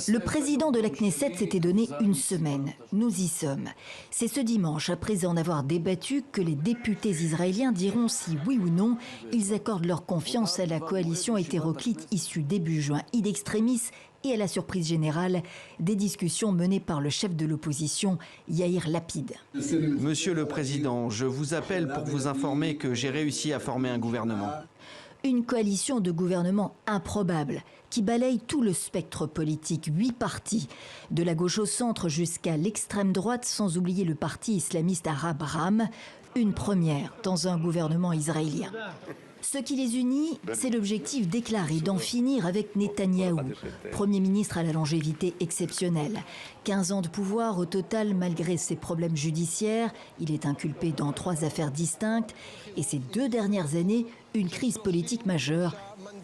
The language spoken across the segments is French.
Le président de la Knesset s'était donné une semaine. Nous y sommes. C'est ce dimanche, après en avoir débattu, que les députés israéliens diront si oui ou non ils accordent leur confiance à la coalition hétéroclite issue début juin in extremis et à la surprise générale des discussions menées par le chef de l'opposition, Yair Lapid. Monsieur le Président, je vous appelle pour vous informer que j'ai réussi à former un gouvernement. Une coalition de gouvernement improbable qui balaye tout le spectre politique, 8 partis, de la gauche au centre jusqu'à l'extrême droite, sans oublier le parti islamiste arabe RAM, une première dans un gouvernement israélien. Ce qui les unit, c'est l'objectif déclaré d'en finir avec Netanyahou, Premier ministre à la longévité exceptionnelle. 15 ans de pouvoir au total malgré ses problèmes judiciaires. Il est inculpé dans 3 affaires distinctes. Et ces 2 dernières années, une crise politique majeure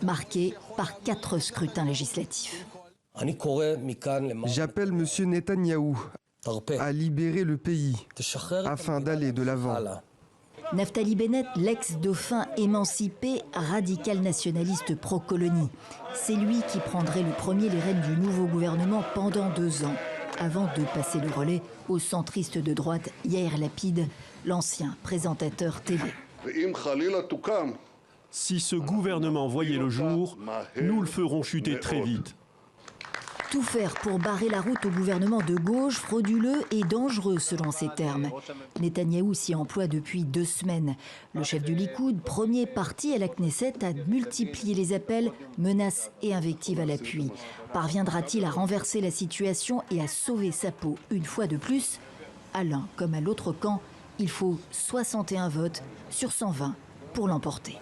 marquée par 4 scrutins législatifs. J'appelle M. Netanyahou à libérer le pays afin d'aller de l'avant. Naftali Bennett, l'ex-dauphin émancipé, radical nationaliste pro-colonie. C'est lui qui prendrait le premier les rênes du nouveau gouvernement pendant 2 ans, avant de passer le relais au centriste de droite Yair Lapid, l'ancien présentateur télé. Si ce gouvernement voyait le jour, nous le ferons chuter très vite. Tout faire pour barrer la route au gouvernement de gauche, frauduleux et dangereux selon ses termes. Netanyahou s'y emploie depuis 2 semaines. Le chef du Likoud, premier parti à la Knesset, a multiplié les appels, menaces et invectives à l'appui. Parviendra-t-il à renverser la situation et à sauver sa peau une fois de plus? À l'un comme à l'autre camp, il faut 61 votes sur 120 pour l'emporter.